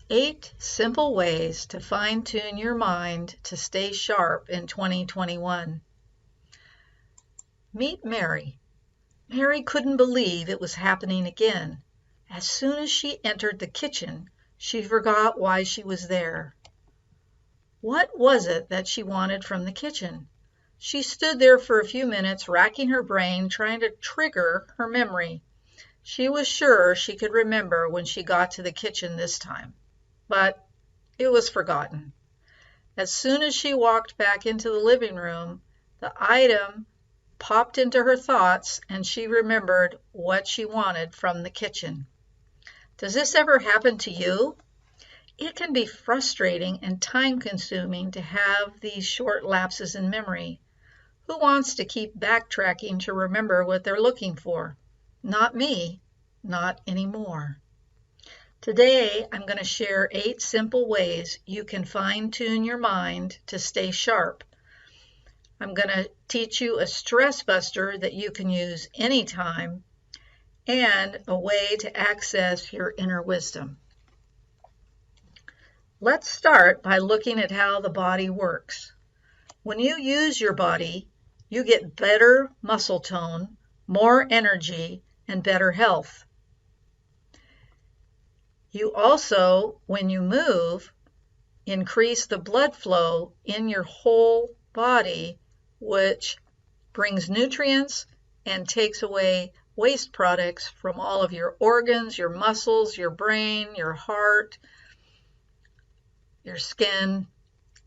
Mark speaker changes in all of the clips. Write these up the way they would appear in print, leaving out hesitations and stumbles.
Speaker 1: 8 simple ways to fine-tune your mind to stay sharp in 2021. Meet Mary. Mary couldn't believe it was happening again. As soon as she entered the kitchen, she forgot why she was there. What was it that she wanted from the kitchen? She stood there for a few minutes, racking her brain, trying to trigger her memory. She was sure she could remember when she got to the kitchen this time, but it was forgotten. As soon as she walked back into the living room, the item popped into her thoughts and she remembered what she wanted from the kitchen. Does this ever happen to you? It can be frustrating and time-consuming to have these short lapses in memory. Who wants to keep backtracking to remember what they're looking for? Not me, not anymore. Today, I'm going to share 8 simple ways you can fine-tune your mind to stay sharp. I'm going to teach you a stress buster that you can use anytime and a way to access your inner wisdom. Let's start by looking at how the body works. When you use your body, you get better muscle tone, more energy, and better health. You also, when you move, increase the blood flow in your whole body, which brings nutrients and takes away waste products from all of your organs, your muscles, your brain, your heart, your skin,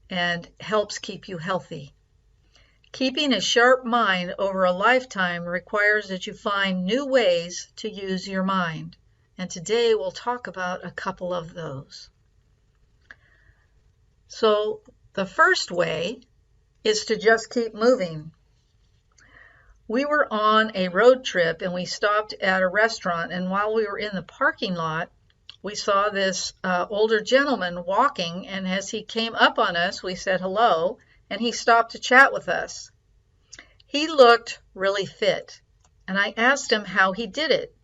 Speaker 1: and helps keep you healthy. Keeping a sharp mind over a lifetime requires that you find new ways to use your mind. And today we'll talk about a couple of those. So the first way is to just keep moving. We were on a road trip and we stopped at a restaurant, and while we were in the parking lot, we saw this older gentleman walking, and as he came up on us, we said hello, and he stopped to chat with us. He looked really fit, and I asked him how he did it.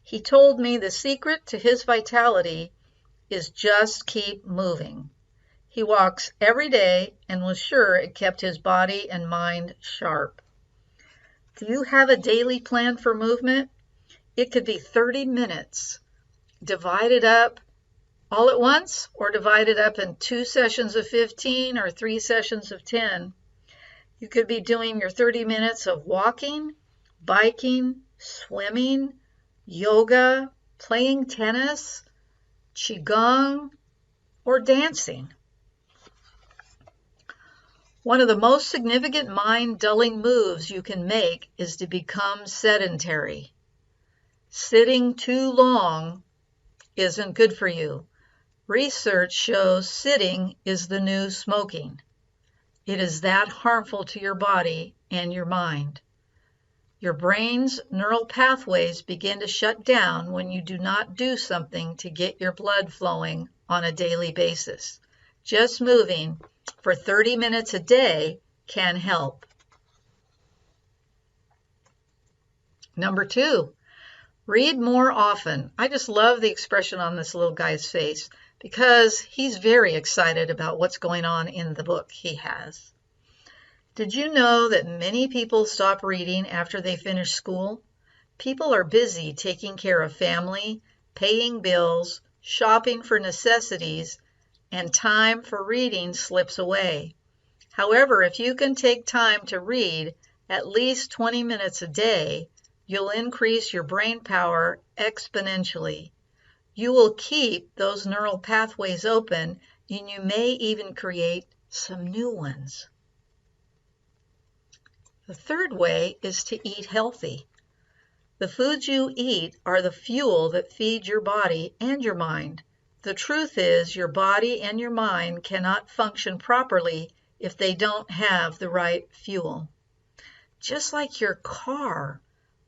Speaker 1: He told me the secret to his vitality is just keep moving. He walks every day and was sure it kept his body and mind sharp. Do you have a daily plan for movement? It could be 30 minutes, divided up all at once or divided up in 2 sessions of 15 or 3 sessions of 10. You could be doing your 30 minutes of walking, biking, swimming, yoga, playing tennis, qigong, or dancing. One of the most significant mind-dulling moves you can make is to become sedentary. Sitting too long isn't good for you. Research shows sitting is the new smoking. It is that harmful to your body and your mind. Your brain's neural pathways begin to shut down when you do not do something to get your blood flowing on a daily basis. Just moving for 30 minutes a day can help. Number 2, read more often. I just love the expression on this little guy's face because he's very excited about what's going on in the book he has. Did you know that many people stop reading after they finish school? People are busy taking care of family, paying bills, shopping for necessities, and time for reading slips away. However, if you can take time to read at least 20 minutes a day, you'll increase your brain power exponentially. You will keep those neural pathways open, and you may even create some new ones. The third way is to eat healthy. The foods you eat are the fuel that feeds your body and your mind. The truth is, your body and your mind cannot function properly if they don't have the right fuel. Just like your car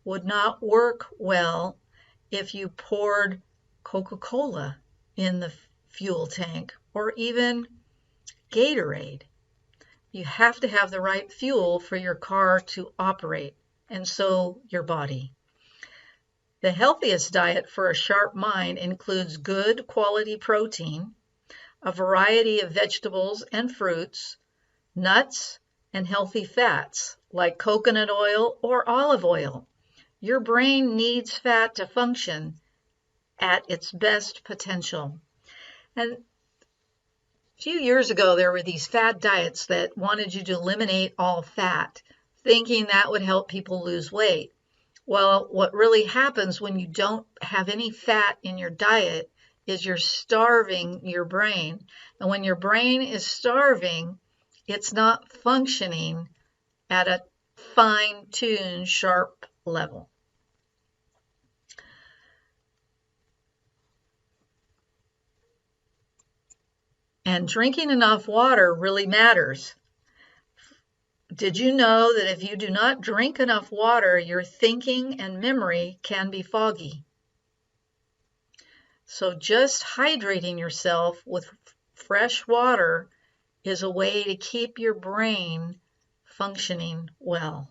Speaker 1: would not work well if you poured Coca-Cola in the fuel tank or even Gatorade. You have to have the right fuel for your car to operate, and so your body. The healthiest diet for a sharp mind includes good quality protein, a variety of vegetables and fruits, nuts, and healthy fats like coconut oil or olive oil. Your brain needs fat to function at its best potential. And a few years ago, there were these fad diets that wanted you to eliminate all fat, thinking that would help people lose weight. Well, what really happens when you don't have any fat in your diet is you're starving your brain. And when your brain is starving, it's not functioning at a fine-tuned, sharp level. And drinking enough water really matters. Did you know that if you do not drink enough water, your thinking and memory can be foggy? So just hydrating yourself with fresh water is a way to keep your brain functioning well.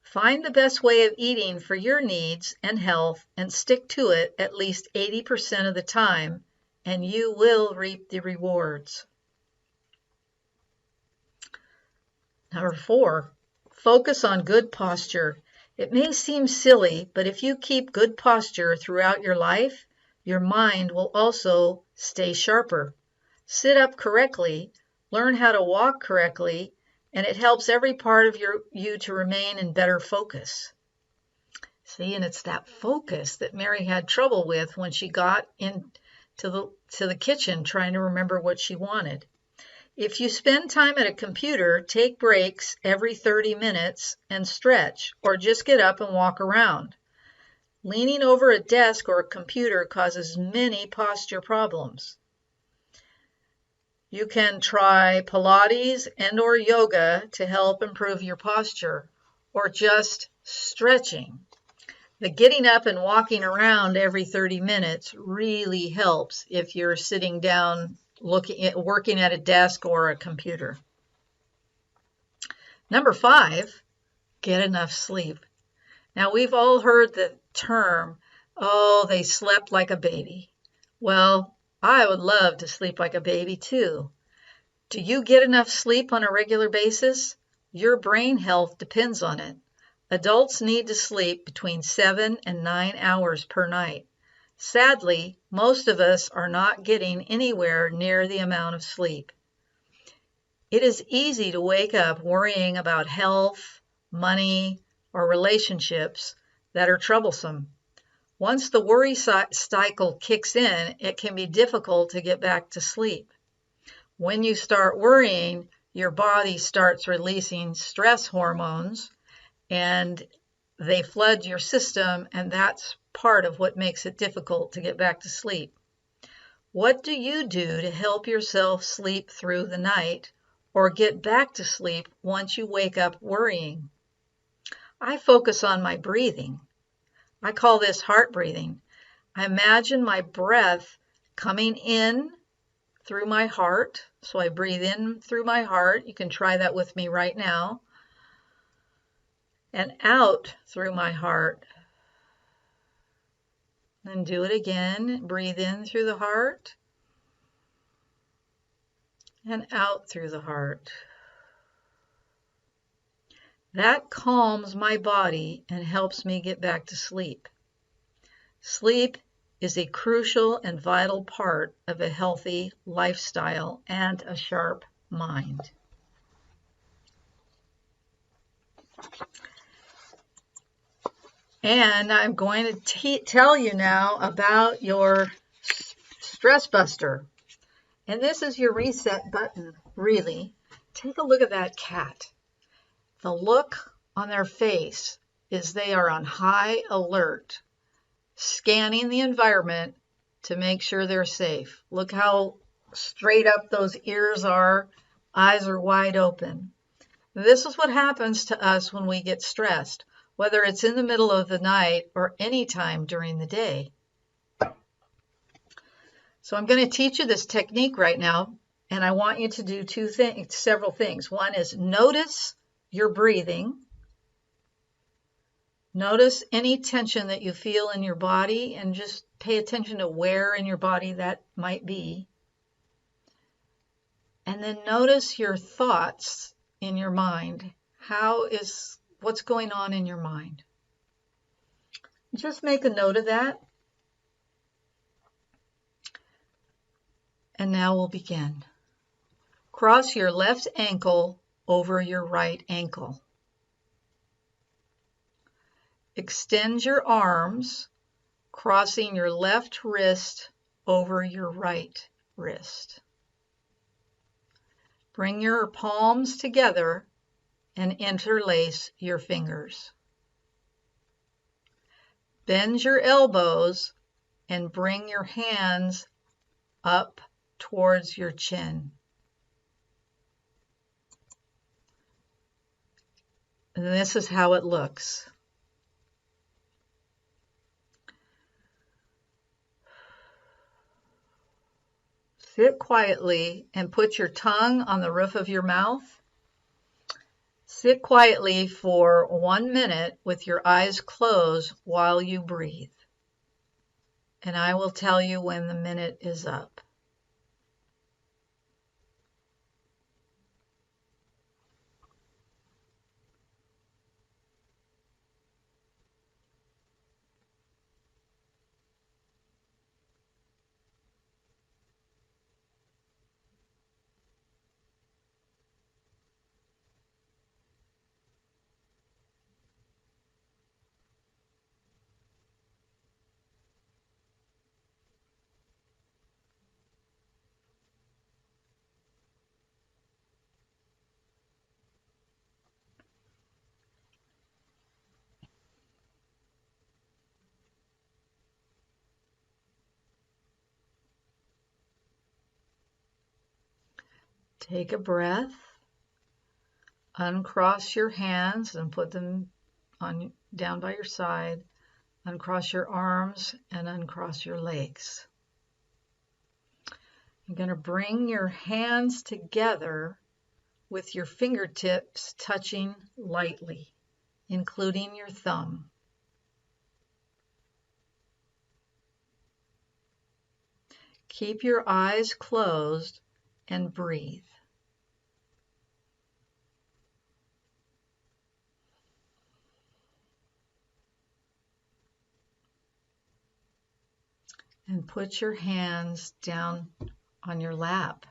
Speaker 1: Find the best way of eating for your needs and health and stick to it at least 80% of the time, and you will reap the rewards. Number 4, focus on good posture. It may seem silly, but if you keep good posture throughout your life, your mind will also stay sharper. Sit up correctly, learn how to walk correctly, and it helps every part of you to remain in better focus. See, and it's that focus that Mary had trouble with when she got into the kitchen trying to remember what she wanted. If you spend time at a computer, take breaks every 30 minutes and stretch, or just get up and walk around. Leaning over a desk or a computer causes many posture problems. You can try Pilates and/or yoga to help improve your posture, or just stretching. The getting up and walking around every 30 minutes really helps if you're sitting down working at a desk or a computer. Number 5, get enough sleep. Now, we've all heard the term, oh, they slept like a baby. Well, I would love to sleep like a baby too. Do you get enough sleep on a regular basis? Your brain health depends on it. Adults need to sleep between 7 and 9 hours per night. Sadly, most of us are not getting anywhere near the amount of sleep. It is easy to wake up worrying about health, money, or relationships that are troublesome. Once the worry cycle kicks in, it can be difficult to get back to sleep. When you start worrying, your body starts releasing stress hormones, and they flood your system, and that's part of what makes it difficult to get back to sleep. What do you do to help yourself sleep through the night or get back to sleep once you wake up worrying? I focus on my breathing. I call this heart breathing. I imagine my breath coming in through my heart. So I breathe in through my heart. You can try that with me right now. And out through my heart. Then do it again. Breathe in through the heart and out through the heart. That calms my body and helps me get back to sleep. Sleep is a crucial and vital part of a healthy lifestyle and a sharp mind. And I'm going to tell you now about your stress buster. And this is your reset button, really. Take a look at that cat. The look on their face is they are on high alert, scanning the environment to make sure they're safe. Look how straight up those ears are, eyes are wide open. This is what happens to us when we get stressed, whether it's in the middle of the night or any time during the day. So I'm going to teach you this technique right now, and I want you to do several things. One is notice your breathing. Notice any tension that you feel in your body and just pay attention to where in your body that might be. And then notice your thoughts in your mind. What's going on in your mind? Just make a note of that. And now we'll begin. Cross your left ankle over your right ankle. Extend your arms, crossing your left wrist over your right wrist. Bring your palms together and interlace your fingers. Bend your elbows and bring your hands up towards your chin. And this is how it looks. Sit quietly and put your tongue on the roof of your mouth. Sit quietly for 1 minute with your eyes closed while you breathe. And I will tell you when the minute is up. Take a breath. Uncross your hands and put them down by your side. Uncross your arms and uncross your legs. You're going to bring your hands together with your fingertips touching lightly, including your thumb. Keep your eyes closed and breathe. And put your hands down on your lap.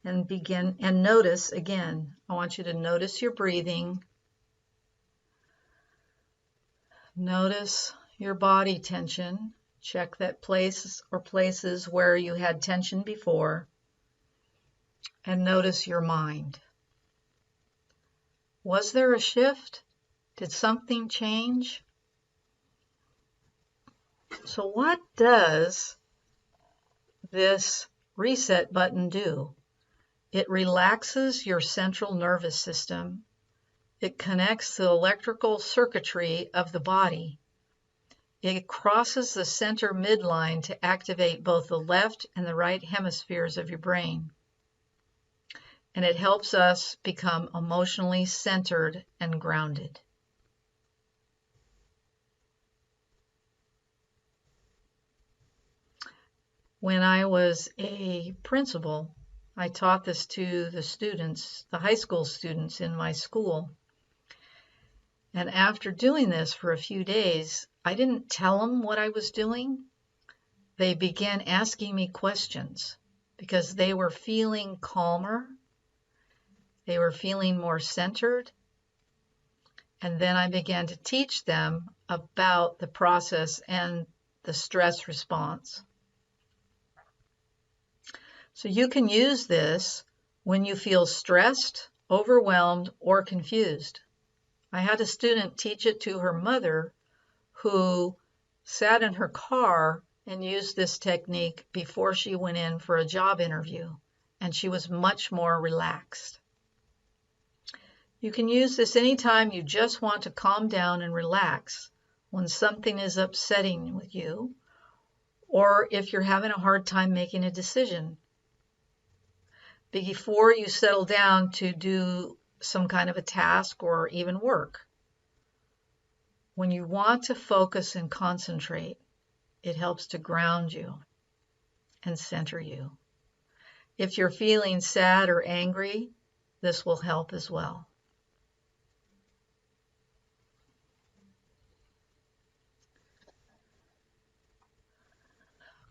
Speaker 1: And begin and notice again. I want you to notice your breathing. Notice your body tension. Check that place or places where you had tension before. And notice your mind. Was there a shift? Did something change? So what does this reset button do? It relaxes your central nervous system. It connects the electrical circuitry of the body. It crosses the center midline to activate both the left and the right hemispheres of your brain. And it helps us become emotionally centered and grounded. When I was a principal, I taught this to the students, the high school students in my school. And after doing this for a few days, I didn't tell them what I was doing. They began asking me questions because they were feeling calmer. They were feeling more centered. And then I began to teach them about the process and the stress response. So you can use this when you feel stressed, overwhelmed, or confused. I had a student teach it to her mother who sat in her car and used this technique before she went in for a job interview, and she was much more relaxed. You can use this anytime you just want to calm down and relax when something is upsetting with you, or if you're having a hard time making a decision. Before you settle down to do some kind of a task or even work. When you want to focus and concentrate, it helps to ground you and center you. If you're feeling sad or angry, this will help as well.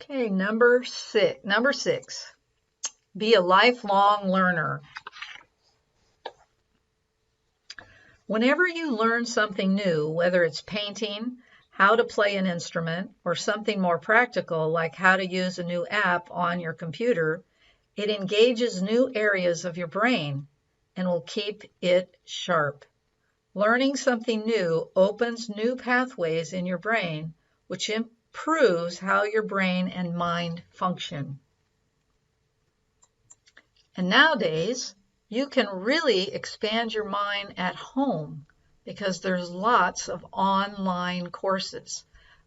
Speaker 1: Okay, number six, be a lifelong learner. Whenever you learn something new, whether it's painting, how to play an instrument, or something more practical like how to use a new app on your computer, it engages new areas of your brain and will keep it sharp. Learning something new opens new pathways in your brain, which improves how your brain and mind function. And nowadays, you can really expand your mind at home because there's lots of online courses.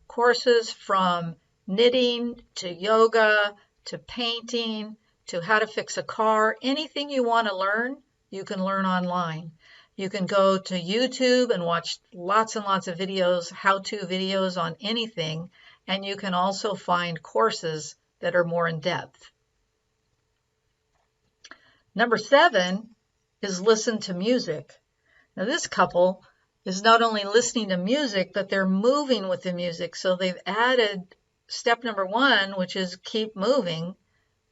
Speaker 1: Courses from knitting to yoga to painting to how to fix a car. Anything you want to learn, you can learn online. You can go to YouTube and watch lots and lots of videos, how-to videos on anything, and you can also find courses that are more in depth. Number 7 is listen to music. Now this couple is not only listening to music, but they're moving with the music. So they've added step number 1, which is keep moving,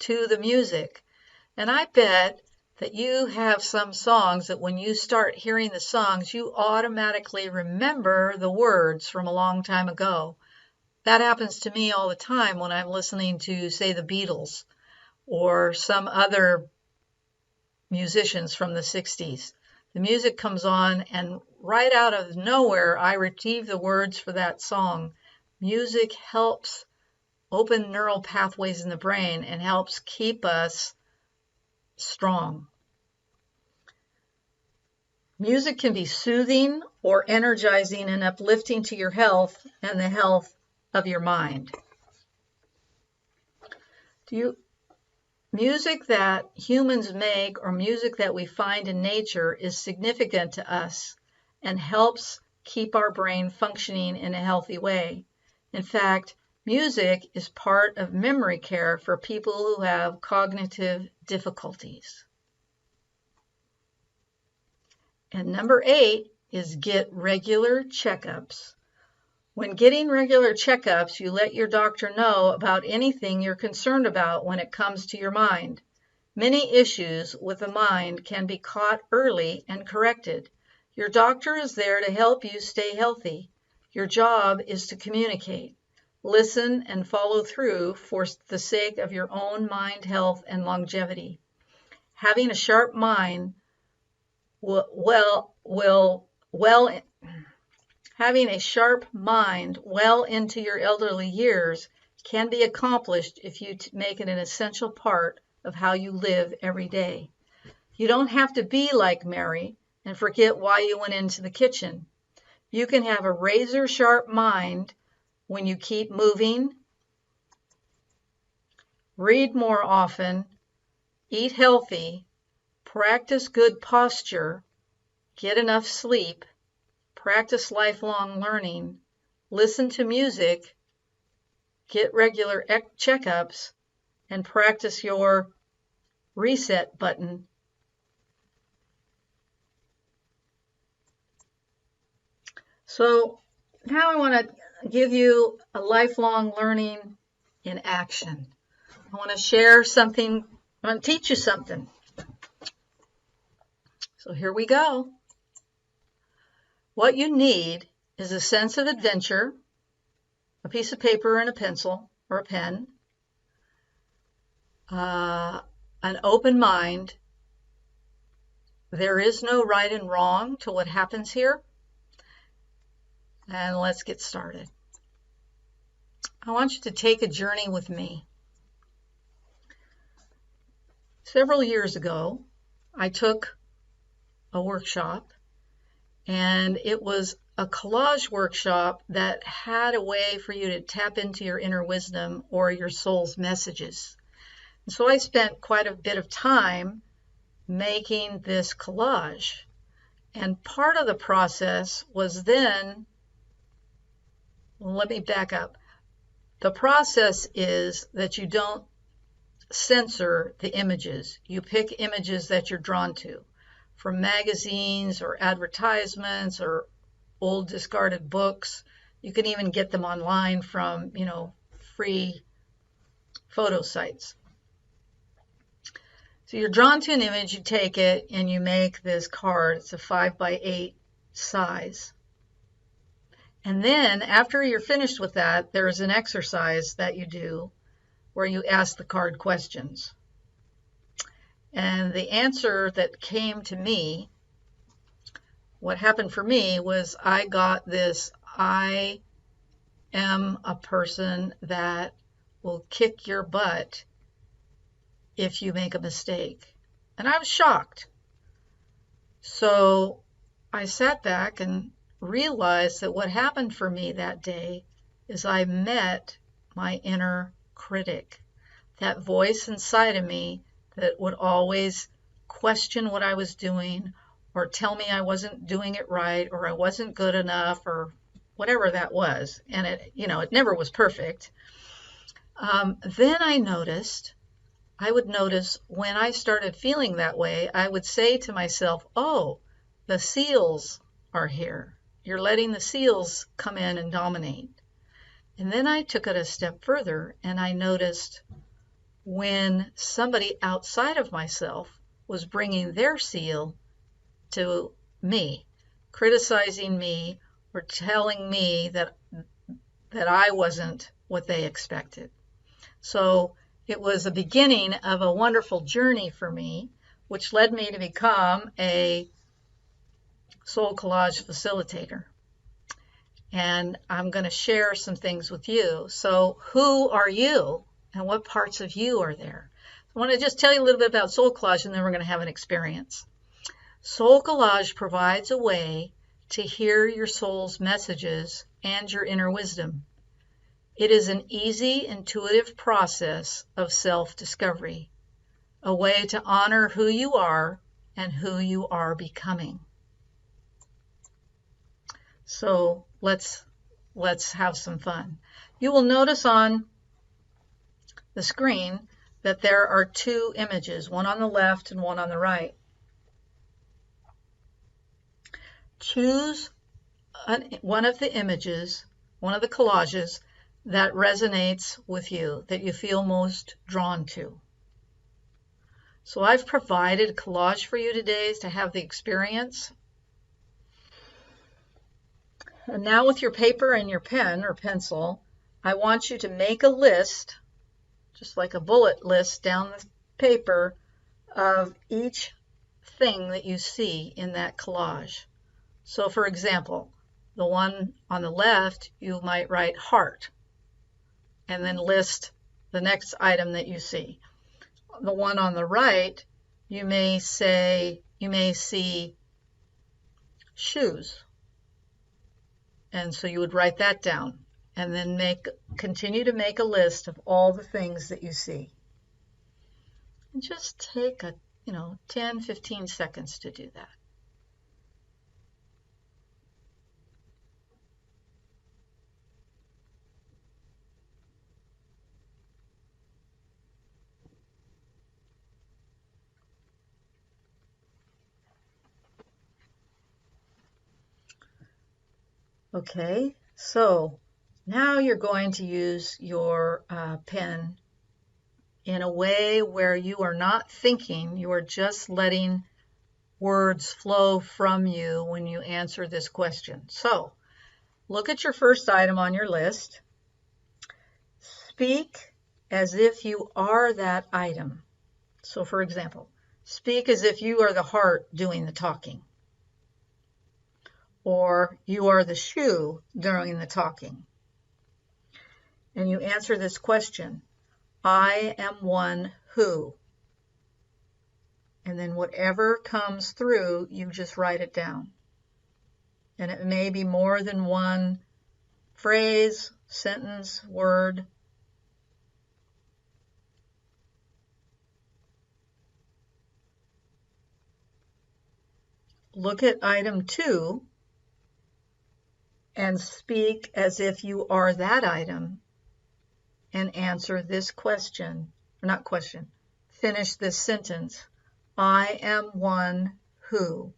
Speaker 1: to the music. And I bet that you have some songs that when you start hearing the songs, you automatically remember the words from a long time ago. That happens to me all the time when I'm listening to, say, the Beatles or some other musicians from the 60s. The music comes on and right out of nowhere, I retrieve the words for that song. Music helps open neural pathways in the brain and helps keep us strong. Music can be soothing or energizing and uplifting to your health and the health of your mind. Music that humans make or music that we find in nature is significant to us and helps keep our brain functioning in a healthy way. In fact, music is part of memory care for people who have cognitive difficulties. And number 8 is get regular checkups. When getting regular checkups, you let your doctor know about anything you're concerned about when it comes to your mind. Many issues with the mind can be caught early and corrected. Your doctor is there to help you stay healthy. Your job is to communicate, listen, and follow through for the sake of your own mind health and longevity. Having a sharp mind Having a sharp mind well into your elderly years can be accomplished if you make it an essential part of how you live every day. You don't have to be like Mary and forget why you went into the kitchen. You can have a razor-sharp mind when you keep moving, read more often, eat healthy, practice good posture, get enough sleep, practice lifelong learning, listen to music, get regular checkups, and practice your reset button. So now I want to give you a lifelong learning in action. I want to share something, I want to teach you something. So here we go. What you need is a sense of adventure, a piece of paper and a pencil or a pen, an open mind. There is no right and wrong to what happens here. And let's get started. I want you to take a journey with me. Several years ago, I took a workshop, and it was a collage workshop that had a way for you to tap into your inner wisdom or your soul's messages. And so I spent quite a bit of time making this collage. And part of the process was then, let me back up. The process is that you don't censor the images. You pick images that you're drawn to from magazines or advertisements or old discarded books. You can even get them online from, free photo sites. So you're drawn to an image, you take it, and you make this card. It's a 5x8 size. And then after you're finished with that, there's an exercise that you do where you ask the card questions. And the answer that came to me, what happened for me was I got this: I am a person that will kick your butt if you make a mistake. And I was shocked. So I sat back and realized that what happened for me that day is I met my inner critic, that voice inside of me that would always question what I was doing or tell me I wasn't doing it right or I wasn't good enough or whatever that was. And it never was perfect. Then I would notice when I started feeling that way, I would say to myself, oh, the seals are here. You're letting the seals come in and dominate. And then I took it a step further and I noticed when somebody outside of myself was bringing their seal to me, criticizing me or telling me that I wasn't what they expected. So it was a beginning of a wonderful journey for me, which led me to become a soul collage facilitator. And I'm going to share some things with you. So who are you and what parts of you are there? I want to just tell you a little bit about soul collage and then we're going to have an experience. Soul collage provides a way to hear your soul's messages and your inner wisdom. It is an easy, intuitive process of self-discovery, a way to honor who you are and who you are becoming. So let's have some fun. You will notice on the screen that there are two images, one on the left and one on the right. Choose one of the images, one of the collages that resonates with you, that you feel most drawn to. So I've provided a collage for you today to have the experience. And now with your paper and your pen or pencil, I want you to make a list, just like a bullet list down the paper, of each thing that you see in that collage. So for example, the one on the left, you might write heart and then list the next item that you see. The one on the right, you may see shoes. And so you would write that down and then continue to make a list of all the things that you see. And just take 10, 15 seconds to do that. Okay, so now you're going to use your pen in a way where you are not thinking, you are just letting words flow from you when you answer this question. So look at your first item on your list. Speak as if you are that item. So for example, speak as if you are the heart doing the talking. Or you are the shoe during the talking. And you answer this question, I am one who. And then whatever comes through, you just write it down. And it may be more than one phrase, sentence, word. Look at item 2 and speak as if you are that item and answer this question. or not question, finish this sentence. I am one who.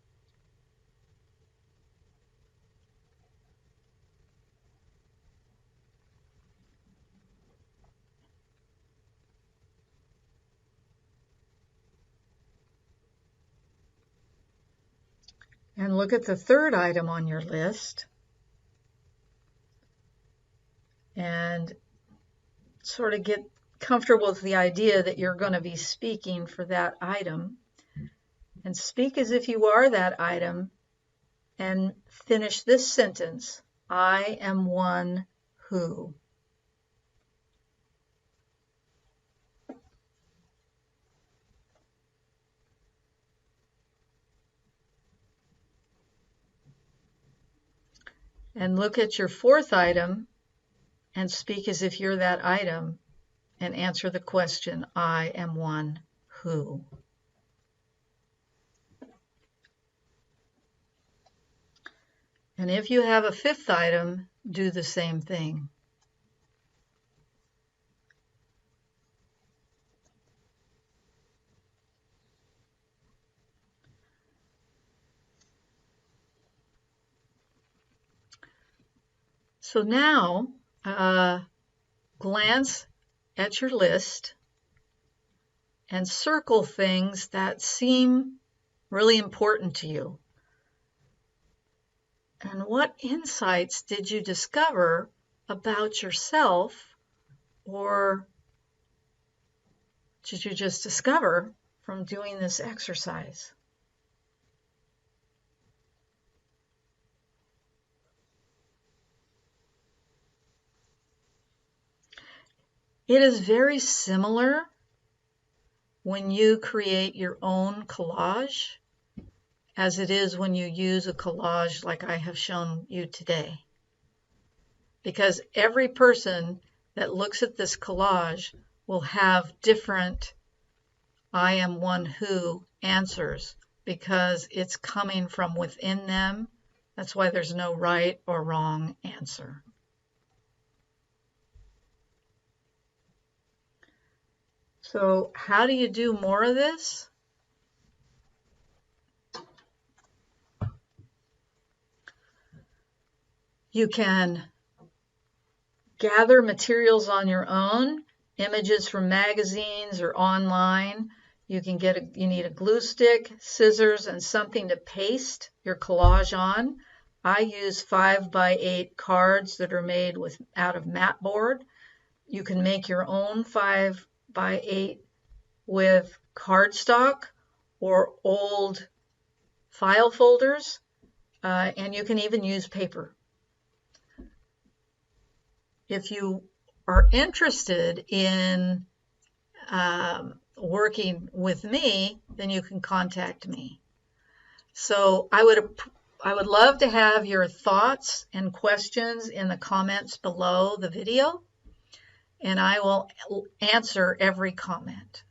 Speaker 1: And look at the third item on your list and sort of get comfortable with the idea that you're going to be speaking for that item. And speak as if you are that item and finish this sentence. I am one who. And look at your fourth item and speak as if you're that item and answer the question, I am one who. And if you have a fifth item, do the same thing. So now, glance at your list and circle things that seem really important to you. And what insights did you discover about yourself, or did you just discover from doing this exercise? It is very similar when you create your own collage as it is when you use a collage like I have shown you today. Because every person that looks at this collage will have different I am one who answers because it's coming from within them. That's why there's no right or wrong answer. So how do you do more of this? You can gather materials on your own, images from magazines or online. You need a glue stick, scissors, and something to paste your collage on. I use 5x8 cards that are made out of mat board. You can make your own 5x8 with cardstock or old file folders, and you can even use paper. If you are interested in working with me, then you can contact me. So I would love to have your thoughts and questions in the comments below the video, and I will answer every comment.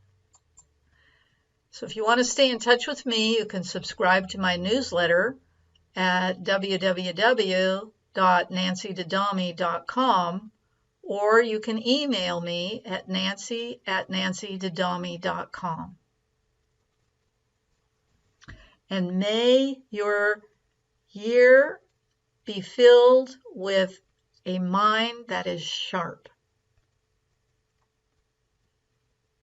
Speaker 1: So if you want to stay in touch with me, you can subscribe to my newsletter at www.nancydadami.com, or you can email me at nancy@nancydadami.com. And may your year be filled with a mind that is sharp.